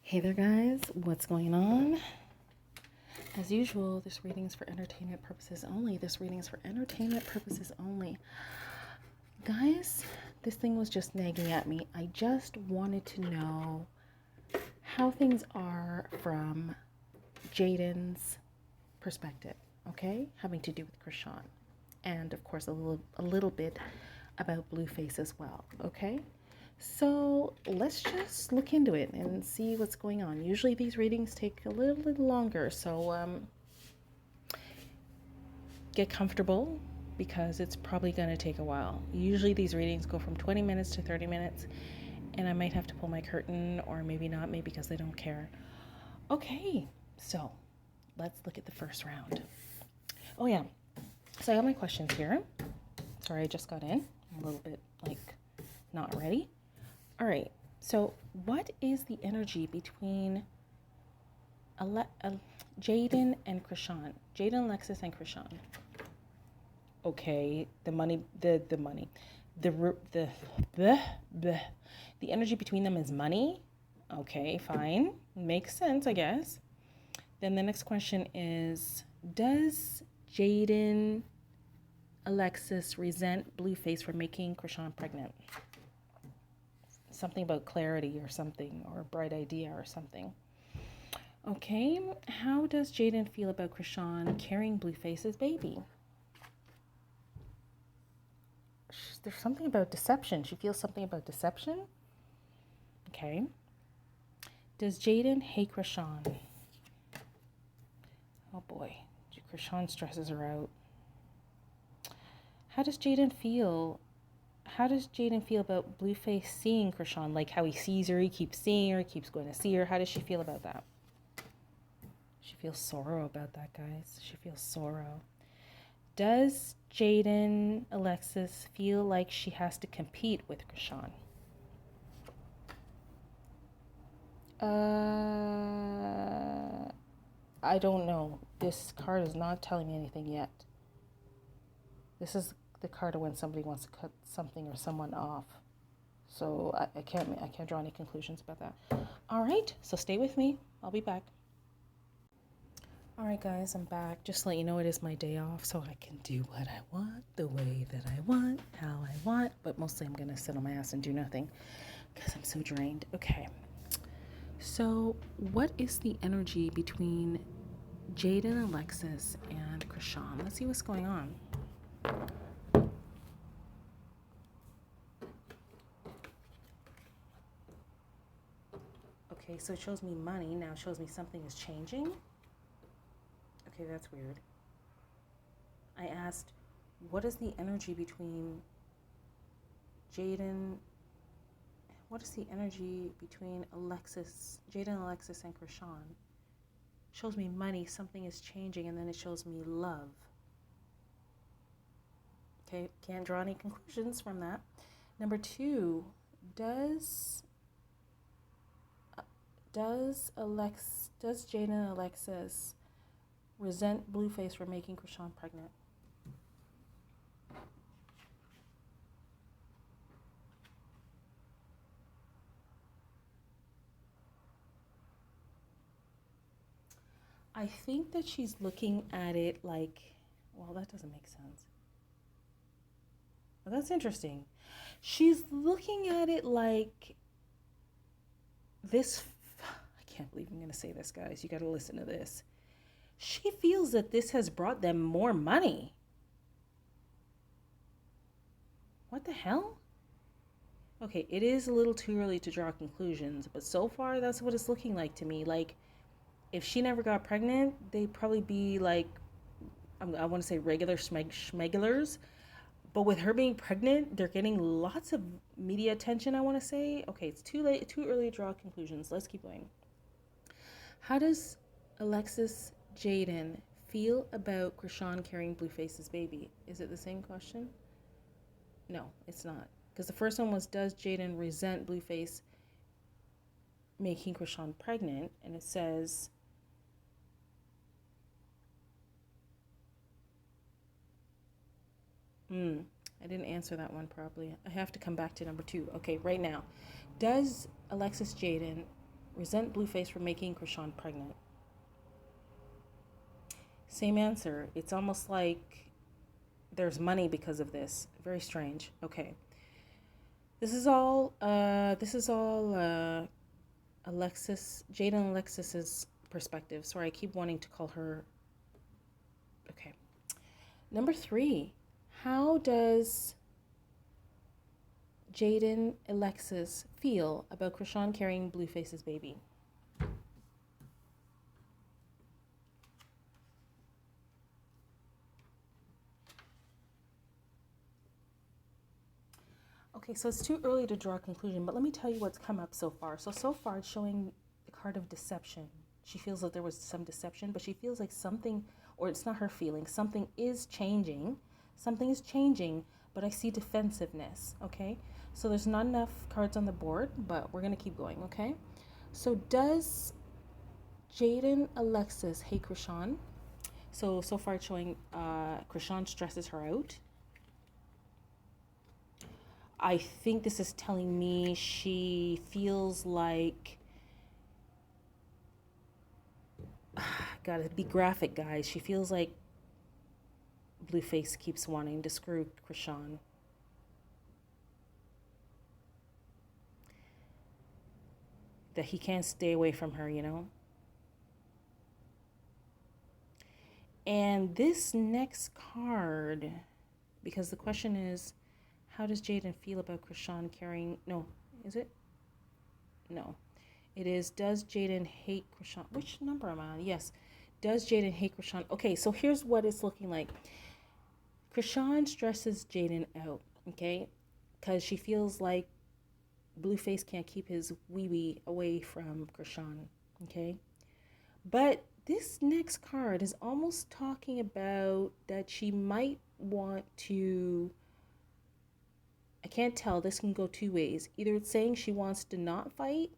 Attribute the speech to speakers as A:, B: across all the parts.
A: Hey there guys, what's going on? As usual, this reading is for entertainment purposes only. Guys, this thing was just nagging at me. I just wanted to know how things are from Jaidyn's perspective, okay? Having to do with Chrisean. And of course a little bit about Blueface as well, okay? So let's just look into it and see what's going on. Usually these readings take a little bit longer, so get comfortable because it's probably going to take a while. Usually these readings go from 20 minutes to 30 minutes, and I might have to pull my curtain, or maybe not, maybe because they don't care. Okay, so let's look at the first round. Oh yeah, so I got my questions here. Sorry, I just got in. I'm a little bit not ready. All right, so what is the energy between Jaidyn and Chrisean? Jaidyn Alexis and Chrisean. Okay, the energy between them is money. Okay, fine, makes sense, I guess. Then the next question is, does Jaidyn Alexis resent Blueface for making Chrisean pregnant? Something about clarity or something, or a bright idea or something. Okay, how does Jaidyn feel about Chrisean carrying Blueface's baby? There's something about deception. She feels something about deception. Okay. Does Jaidyn hate Chrisean? Oh boy, Chrisean stresses her out. How does Jaidyn feel about Blueface seeing Chrisean? Like how he sees her, he keeps seeing her, he keeps going to see her. How does she feel about that? She feels sorrow about that, guys. She feels sorrow. Does Jaidyn Alexis feel like she has to compete with Chrisean? I don't know. This card is not telling me anything yet. This is the card of when somebody wants to cut something or someone off. So I can't draw any conclusions about that. All right, so stay with me. I'll be back. All right, guys, I'm back. Just to let you know, it is my day off, so I can do what I want, the way that I want, how I want. But mostly I'm going to sit on my ass and do nothing because I'm so drained. Okay. So what is the energy between Jaidyn Alexis and Chrisean? Let's see what's going on. Okay, so it shows me money. Now it shows me something is changing. Okay, that's weird. I asked, what is the energy between Jaidyn? What is the energy between Jaidyn Alexis and Chrisean? Shows me money, something is changing, and then it shows me love. Okay, can't draw any conclusions from that. Number 2, does Jaidyn Alexis resent Blueface for making Chrisean pregnant? I think that she's looking at it like, well, that doesn't make sense. Well, that's interesting. She's looking at it like this. I can't believe I'm going to say this, guys. You got to listen to this. She feels that this has brought them more money. What the hell? Okay, it is a little too early to draw conclusions, but so far that's what it's looking like to me. Like, if she never got pregnant, they'd probably be like, I want to say regular schmegulars. But with her being pregnant, they're getting lots of media attention, I want to say. Okay, it's too early to draw conclusions. Let's keep going. How does Alexis Jaidyn feel about Chrisean carrying Blueface's baby? Is it the same question? No, it's not. Because the first one was, does Jaidyn resent Blueface making Chrisean pregnant? And it says, I didn't answer that one properly. I have to come back to number 2. Okay, right now. Does Alexis Jaidyn Resent Blueface for making Chrisean pregnant. Same answer. It's almost like there's money because of this. Very strange. Okay. This is all Jaidyn Alexis's perspective. Sorry, I keep wanting to call her. Okay. Number 3. How does Jaidyn Alexis feel about Chrisean carrying Blueface's baby? Okay, so it's too early to draw a conclusion, but let me tell you what's come up so far. So far it's showing the card of deception. She feels that there was some deception, but she feels like something, or it's not her feeling, something is changing. Something is changing, but I see defensiveness, okay? So there's not enough cards on the board, but we're going to keep going, okay? So does Jaidyn Alexis hate Chrisean? So far it's showing Chrisean stresses her out. I think this is telling me she feels like, gotta be graphic, guys. She feels like Blueface keeps wanting to screw Chrisean. That he can't stay away from her, you know? And this next card, because the question is, how does Jaidyn feel about Chrisean carrying... No, is it? No. It is, does Jaidyn hate Chrisean? Which number am I on? Yes. Does Jaidyn hate Chrisean? Okay, so here's what it's looking like. Chrisean stresses Jaidyn out, okay? Because she feels like Blueface can't keep his wee-wee away from Chrisean, okay? But this next card is almost talking about that she might want to... I can't tell. This can go two ways. Either it's saying she wants to not fight,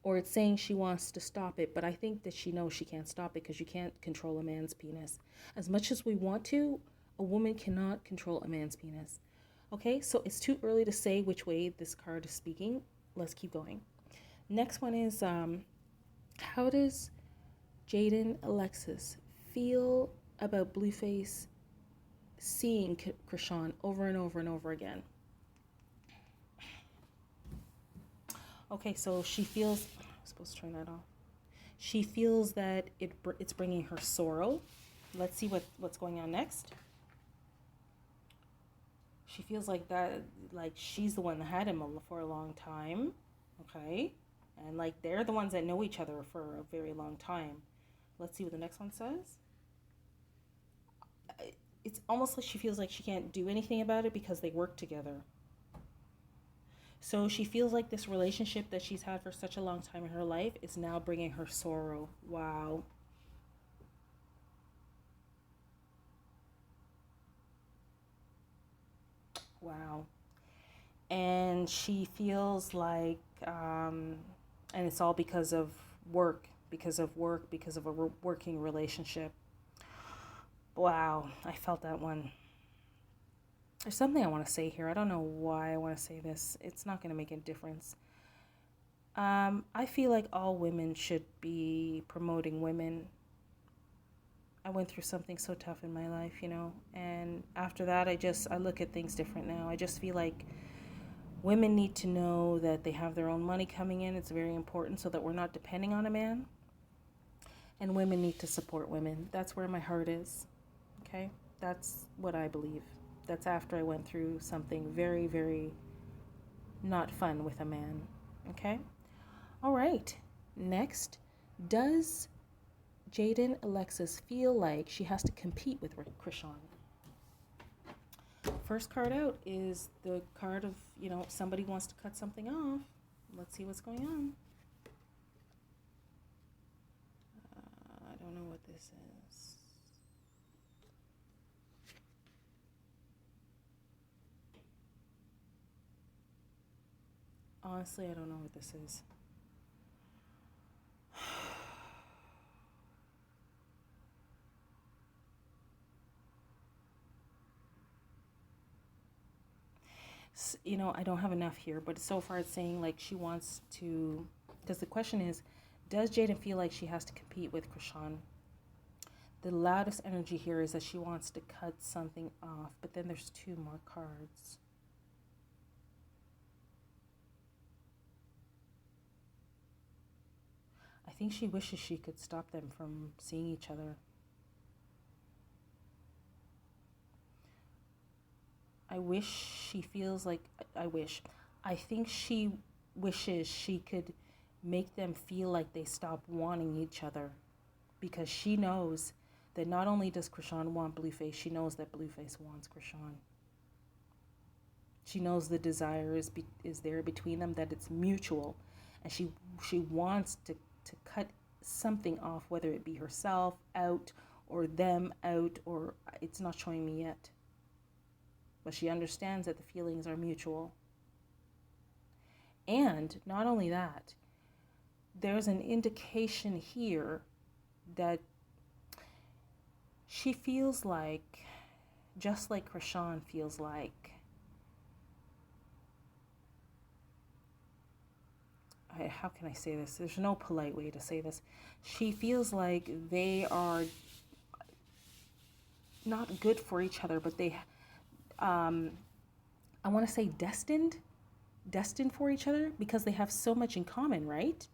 A: or it's saying she wants to stop it. But I think that she knows she can't stop it because you can't control a man's penis. As much as we want to, a woman cannot control a man's penis. Okay, so it's too early to say which way this card is speaking. Let's keep going. Next one is, how does Jaidyn Alexis feel about Blueface seeing Chrisean over and over and over again? Okay, so she feels... I'm supposed to turn that off. She feels that it's bringing her sorrow. Let's see what's going on next. She feels like that, like she's the one that had him for a long time. Okay, and like they're the ones that know each other for a very long time. Let's see what the next one says. It's almost like she feels like she can't do anything about it because they work together. So she feels like this relationship that she's had for such a long time in her life is now bringing her sorrow. Wow. Wow. And she feels like, and it's all because of work, because of a working relationship. Wow, I felt that one. There's something I want to say here. I don't know why I want to say this. It's not going to make a difference. I feel like all women should be promoting women. I went through something so tough in my life, you know, and after that, I look at things different now. I just feel like women need to know that they have their own money coming in. It's very important so that we're not depending on a man. And women need to support women. That's where my heart is. Okay? That's what I believe. That's after I went through something very, very not fun with a man. Okay? All right. Next, does Jaidyn Alexis feel like she has to compete with Chrisean? First card out is the card of, you know, somebody wants to cut something off. Let's see what's going on. I don't know what this is. Honestly, I don't know what this is. You know, I don't have enough here, but so far it's saying like she wants to Because the question is, does Jaidyn feel like she has to compete with Chrisean? The loudest energy here is that she wants to cut something off, but then there's 2 more cards. I think she wishes she could stop them from seeing each other. I think she wishes she could make them feel like they stop wanting each other, because she knows that not only does Chrisean want Blueface, she knows that Blueface wants Chrisean. She knows the desire is there between them, that it's mutual, and she wants to cut something off, whether it be herself out or them out, or it's not showing me yet. But she understands that the feelings are mutual. And not only that, there's an indication here that she feels like, just like Chrisean feels like, how can I say this? There's no polite way to say this. She feels like they are not good for each other, but they, I want to say destined for each other, because they have so much in common, right?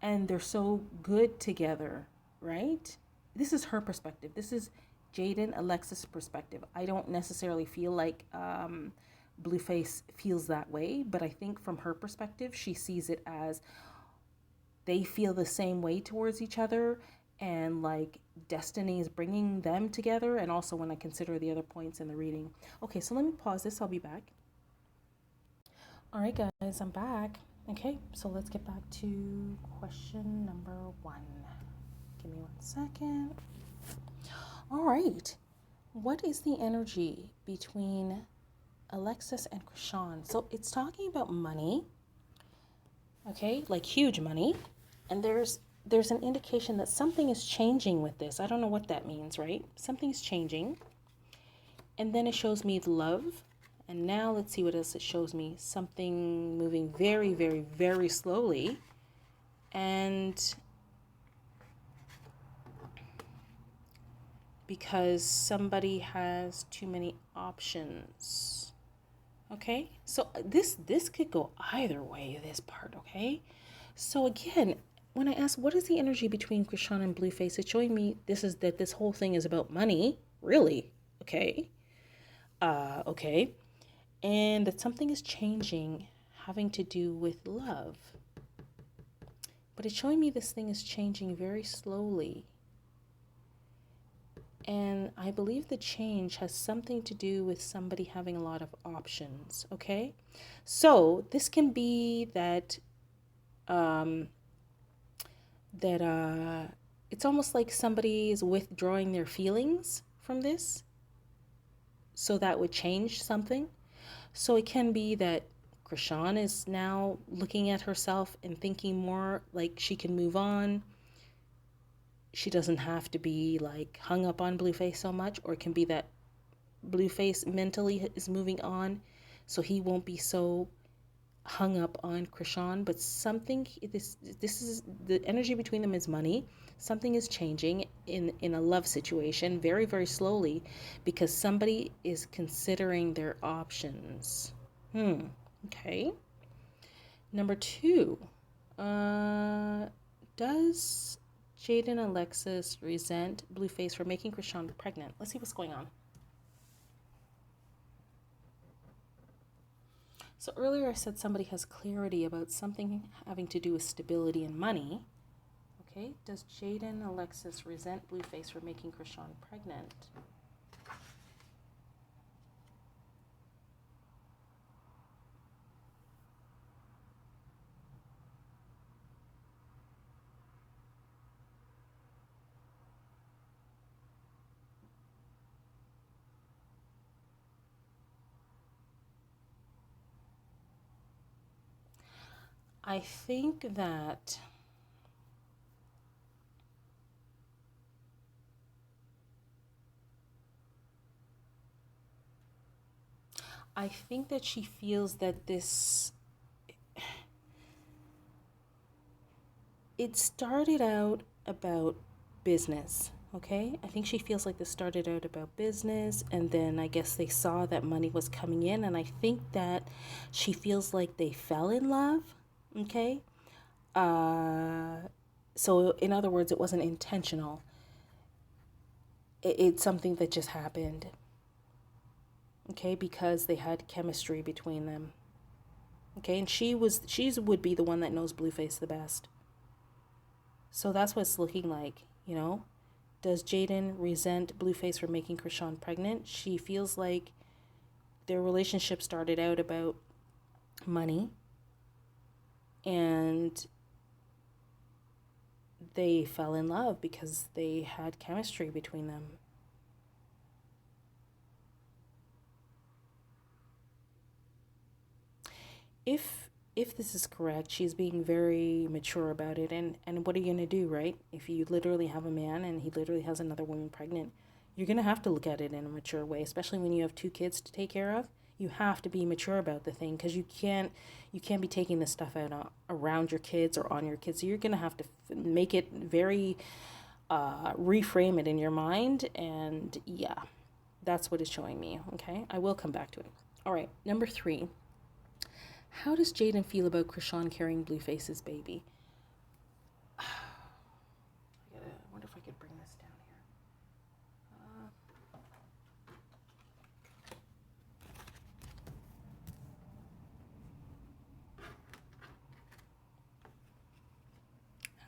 A: And they're so good together, right? This is her perspective. This is Jaidyn Alexis' perspective. I don't necessarily feel like Blueface feels that way, but I think from her perspective, she sees it as they feel the same way towards each other, and like destiny is bringing them together. And also when I consider the other points in the reading. Okay, so let me pause this. I'll be back. All right, guys, I'm back. Okay, so let's get back to question number 1. Give me 1 second. All right. What is the energy between Alexis and Chrisean? So it's talking about money, okay, like huge money. And there's an indication that something is changing with this. I don't know what that means, right? Something's changing. And then it shows me love. And now let's see what else it shows me. Something moving very, very, very slowly. And because somebody has too many options. Okay? So this could go either way, this part, okay? So again, when I ask what is the energy between Chrisean and Blueface, it's showing me that this whole thing is about money. Really? Okay. Okay. And that something is changing, having to do with love. But it's showing me this thing is changing very slowly. And I believe the change has something to do with somebody having a lot of options, okay? So this can be that it's almost like somebody is withdrawing their feelings from this. So that would change something. So it can be that Chrisean is now looking at herself and thinking more like she can move on. She doesn't have to be like hung up on Blueface so much. Or it can be that Blueface mentally is moving on, so he won't be so hung up on Chrisean. But something, this is the energy between them is money. Something is changing in a love situation very, very slowly, because somebody is considering their options. Okay. Number 2, does Jaidyn Alexis resent Blueface for making Chrisean pregnant? Let's see what's going on. So earlier I said somebody has clarity about something having to do with stability and money. Okay, does Jaidyn Alexis resent Blueface for making Chrisean pregnant? I think that she feels that this, it started out about business. Okay, I think she feels like this started out about business, and then I guess they saw that money was coming in, and I think that she feels like they fell in love. Okay, so in other words, it wasn't intentional. It's something that just happened. Okay, because they had chemistry between them. Okay, and she's would be the one that knows Blueface the best. So that's what it's looking like, you know. Does Jaidyn resent Blueface for making Chrisean pregnant? She feels like their relationship started out about money, and they fell in love because they had chemistry between them. If this is correct, she's being very mature about it, and what are you going to do, right? If you literally have a man and he literally has another woman pregnant, you're going to have to look at it in a mature way, especially when you have two kids to take care of. You have to be mature about the thing, because you can't be taking this stuff out around your kids or on your kids. So you're going to have to make it very reframe it in your mind, and yeah, that's what it's showing me. Okay, I will come back to it. All right, number 3. How does Jaidyn feel about Chrisean carrying Blueface's baby? I wonder if I could bring this down here.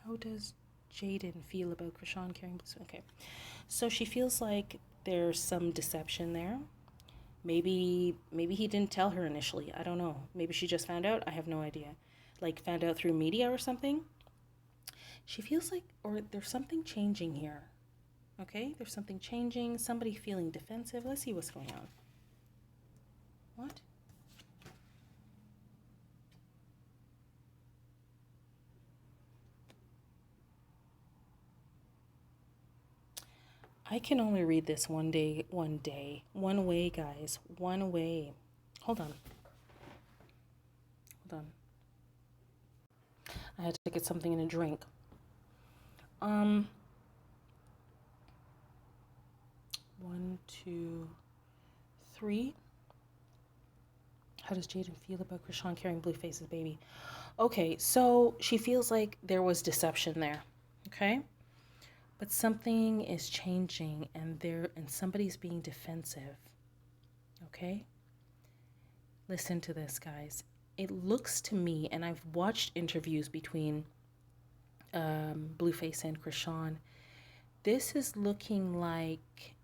A: How does Jaidyn feel about Chrisean carrying Blueface? Okay, so she feels like there's some deception there. Maybe he didn't tell her initially. I don't know. Maybe she just found out. I have no idea. Like found out through media or something. She feels like, or there's something changing here. Okay, there's something changing. Somebody feeling defensive. Let's see what's going on. What? I can only read this one way, guys, one way. Hold on. I had to get something in a drink. 1, 2, 3. How does Jaidyn feel about Chrisean carrying Blueface's baby? Okay, so she feels like there was deception there. Okay? But something is changing, and somebody's being defensive. Okay? Listen to this, guys. It looks to me, and I've watched interviews between Blueface and Chrisean. This is looking like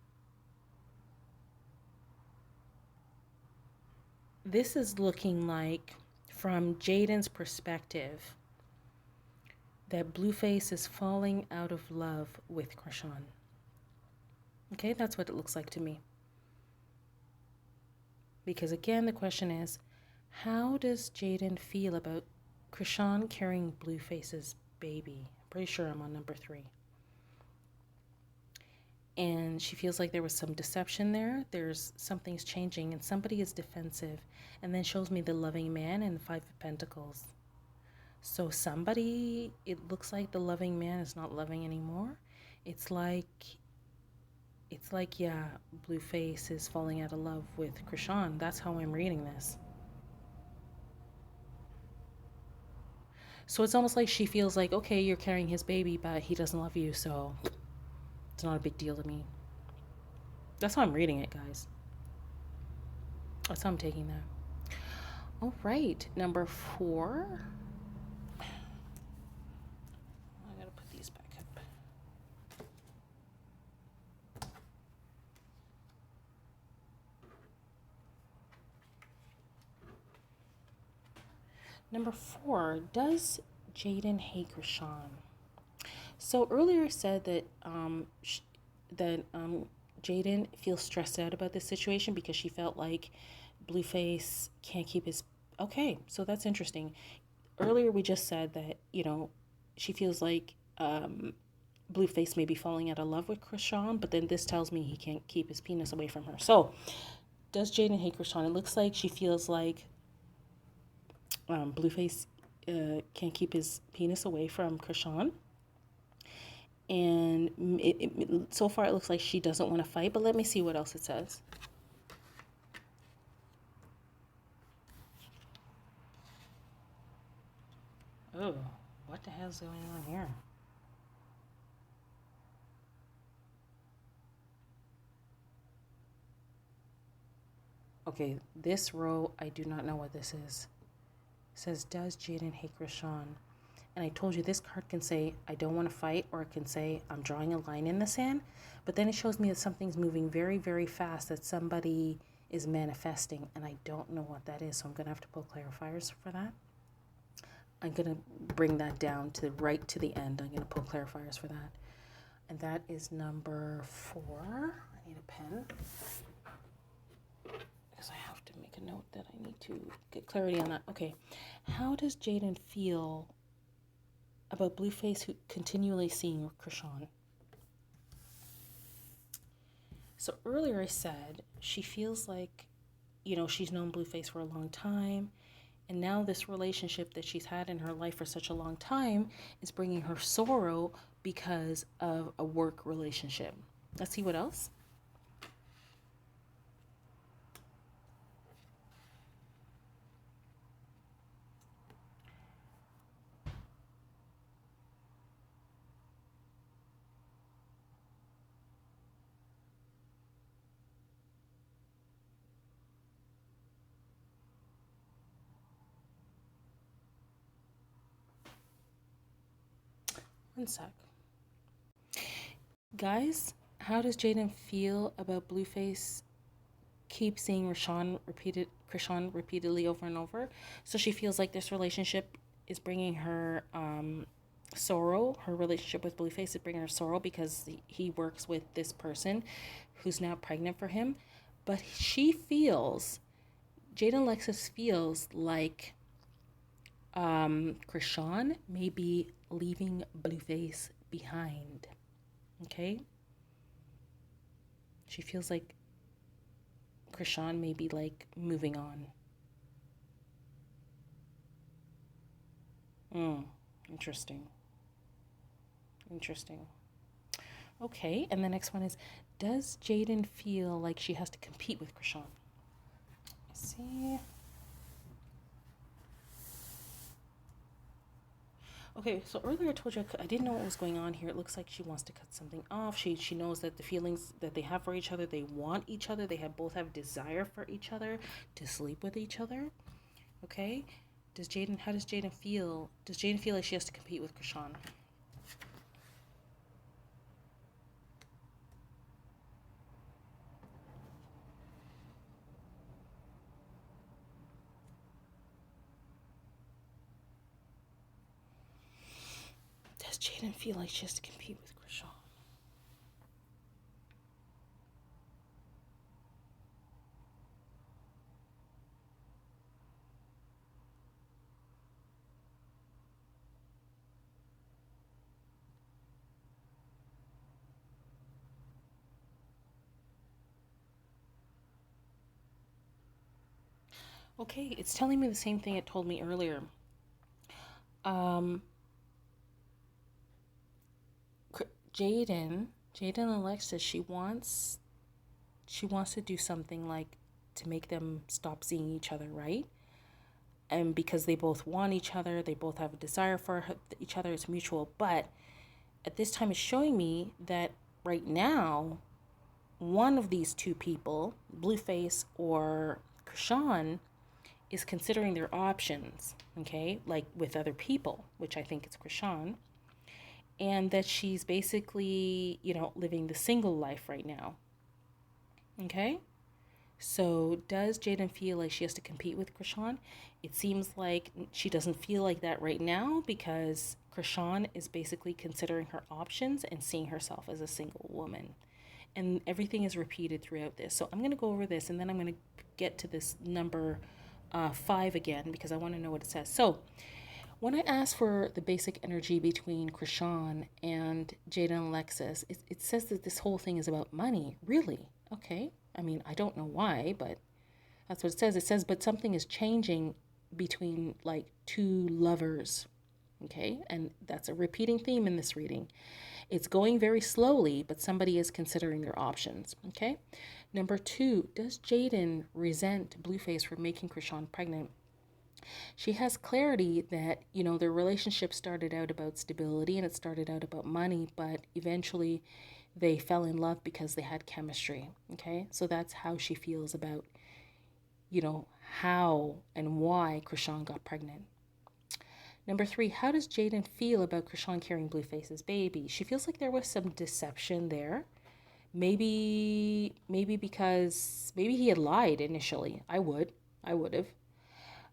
A: from Jaidyn's perspective that Blueface is falling out of love with Chrisean. Okay, that's what it looks like to me. Because again, the question is, how does Jaidyn feel about Chrisean carrying Blueface's baby? I'm pretty sure I'm on number 3. And she feels like there was some deception there. Something's changing, and somebody is defensive. And then shows me the loving man and the 5 of Pentacles. So somebody, it looks like the loving man is not loving anymore. It's like, yeah, Blueface is falling out of love with Chrisean. That's how I'm reading this. So it's almost like she feels like, okay, you're carrying his baby, but he doesn't love you, so it's not a big deal to me. That's how I'm reading it, guys. That's how I'm taking that. All right, number 4. I gotta put these back up. Number 4, does Jaidyn hate Chrisean? So earlier I said that Jaidyn feels stressed out about this situation because she felt like Blueface can't keep his... Okay, so that's interesting. Earlier we just said that, she feels like Blueface may be falling out of love with Chrisean, but then this tells me he can't keep his penis away from her. So, does Jaidyn hate Chrisean? It looks like she feels like Blueface can't keep his penis away from Chrisean. And so far it looks like she doesn't want to fight, but let me see what else it says. Oh, what the hell's going on here? Okay, this row, I do not know what this is. It says, does Jaidyn hate Chrisean? And I told you this card can say, I don't want to fight, or it can say, I'm drawing a line in the sand. But then it shows me that something's moving very, very fast, that somebody is manifesting, and I don't know what that is. So I'm going to have to pull clarifiers for that. I'm going to bring that down to right to the end. I'm going to pull clarifiers for that. And that is number 4. I need a pen, because I have to make a note that I need to get clarity on that. Okay, how does Jaidyn feel about Blueface who continually seeing Chrisean? So earlier I said she feels like, you know, she's known Blueface for a long time, and now this relationship that she's had in her life for such a long time is bringing her sorrow because of a work relationship. Let's see what else. One sec. Guys, how does Jaidyn feel about Blueface keep seeing Chrisean repeatedly over and over? So she feels like this relationship is bringing her sorrow. Her relationship with Blueface is bringing her sorrow because he works with this person who's now pregnant for him. But she feels, Jaidyn Alexis feels like Chrisean may be leaving Blueface behind. Okay? She feels like Chrisean may be like moving on. Interesting. Interesting. Okay, and the next one is, does Jaidyn feel like she has to compete with Chrisean? Let's see. Okay, so earlier I told you I didn't know what was going on here. It looks like she wants to cut something off. She knows that the feelings that they have for each other, they want each other. They both have desire for each other, to sleep with each other. Okay? How does Jaidyn feel? Does Jaidyn feel like she has to compete with Chrisean? Does Jaidyn feel like she has to compete with Chrisean? Okay, it's telling me the same thing it told me earlier. Jaidyn Alexis, she wants to do something like to make them stop seeing each other, right? And because they both want each other, they both have a desire for each other, it's mutual. But at this time, it's showing me that right now, one of these two people, Blueface or Chrisean, is considering their options, okay, like with other people, which I think it's Chrisean, and that she's basically, you know, living the single life right now. Okay? So does Jaidyn feel like she has to compete with Chrisean? It seems like she doesn't feel like that right now because Chrisean is basically considering her options and seeing herself as a single woman. And everything is repeated throughout this. So I'm going to go over this and then I'm going to get to this number 5 again because I want to know what it says. So when I asked for the basic energy between Chrisean and Jaidyn Alexis, it says that this whole thing is about money. Really? Okay. I mean, I don't know why, but that's what it says. It says, but something is changing between like two lovers. Okay, and that's a repeating theme in this reading. It's going very slowly, but somebody is considering their options. Okay, number 2, does Jaidyn resent Blueface for making Chrisean pregnant? She has clarity that, you know, their relationship started out about stability and it started out about money, but eventually they fell in love because they had chemistry. Okay, so that's how she feels about, you know, how and why Chrisean got pregnant. Number 3, how does Jaidyn feel about Chrisean carrying Blueface's baby? She feels like there was some deception there. Maybe because maybe he had lied initially. I would have.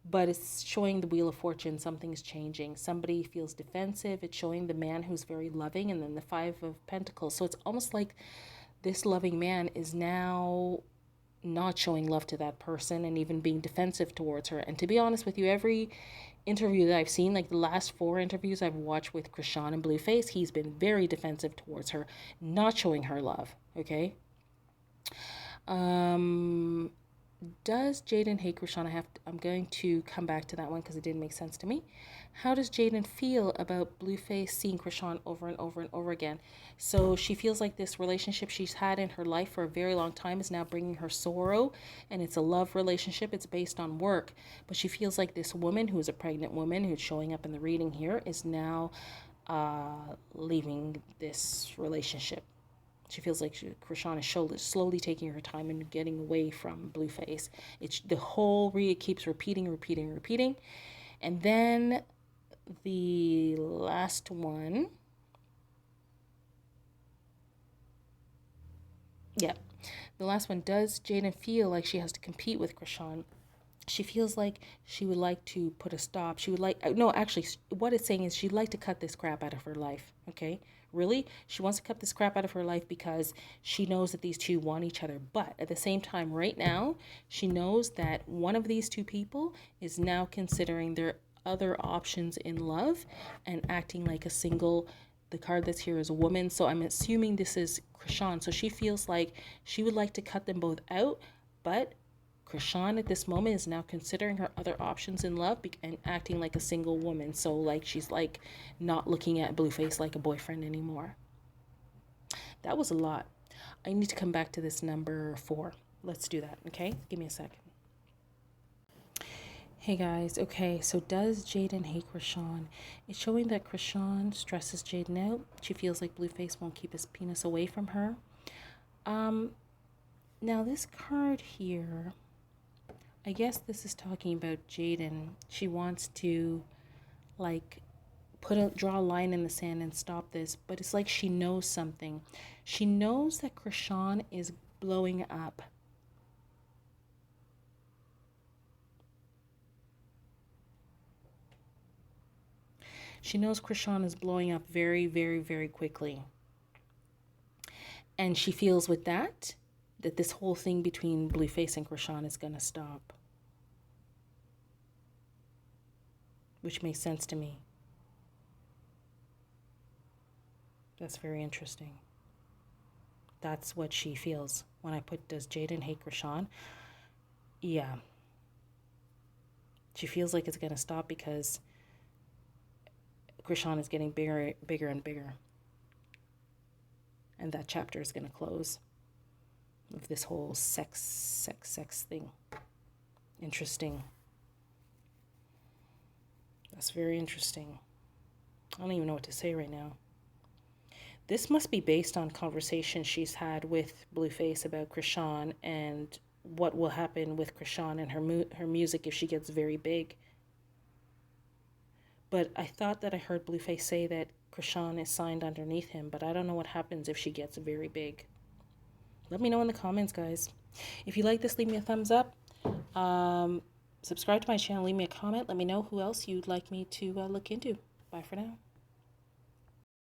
A: But it's showing the Wheel of Fortune, something's changing. Somebody feels defensive. It's showing the man who's very loving, and then the 5 of Pentacles. So it's almost like this loving man is now not showing love to that person and even being defensive towards her. And to be honest with you, every interview that I've seen, like the last 4 interviews I've watched with Chrisean and Blueface, he's been very defensive towards her, not showing her love. Okay. Does Jaidyn hate Chrisean? I'm going to come back to that one because it didn't make sense to me. How does Jaidyn feel about Blueface seeing Chrisean over and over and over again? So she feels like this relationship she's had in her life for a very long time is now bringing her sorrow, and it's a love relationship. It's based on work, but she feels like this woman, who is a pregnant woman who's showing up in the reading here, is now leaving this relationship. She feels like Chrisean is slowly taking her time and getting away from Blueface. It's the whole read keeps repeating. And then the last one. Yeah. The last one, does Jaidyn feel like she has to compete with Chrisean? She feels like she would like to put a stop. She would like, no, actually, what it's saying is she'd like to cut this crap out of her life. Okay? Really? She wants to cut this crap out of her life because she knows that these two want each other. But at the same time, right now, she knows that one of these two people is now considering their other options in love and acting like a single. The card that's here is a woman. So I'm assuming this is Chrisean. So she feels like she would like to cut them both out, but Chrisean at this moment is now considering her other options in love and acting like a single woman. So like she's like not looking at Blueface like a boyfriend anymore. That was a lot. I need to come back to this number 4. Let's do that, okay? Give me a second. Hey guys, okay, so does Jaidyn hate Chrisean? It's showing that Chrisean stresses Jaidyn out. She feels like Blueface won't keep his penis away from her. Now this card here, I guess this is talking about Jaidyn. She wants to like draw a line in the sand and stop this, but it's like she knows something. She knows that Chrisean is blowing up. She knows Chrisean is blowing up very, very, very quickly. And she feels with that this whole thing between Blueface and Chrisean is going to stop. Which makes sense to me. That's very interesting. That's what she feels. When I put, does Jaidyn hate Chrisean? Yeah. She feels like it's going to stop because Chrisean is getting bigger and bigger. And that chapter is going to close of this whole sex thing. Interesting. That's very interesting. I don't even know what to say right now. This must be based on conversations she's had with Blueface about Chrisean and what will happen with Chrisean and her music if she gets very big. But I thought that I heard Blueface say that Chrisean is signed underneath him, but I don't know what happens if she gets very big. Let me know in the comments, guys. If you like this, leave me a thumbs up. Subscribe to my channel, leave me a comment. Let me know who else you'd like me to look into. Bye for now.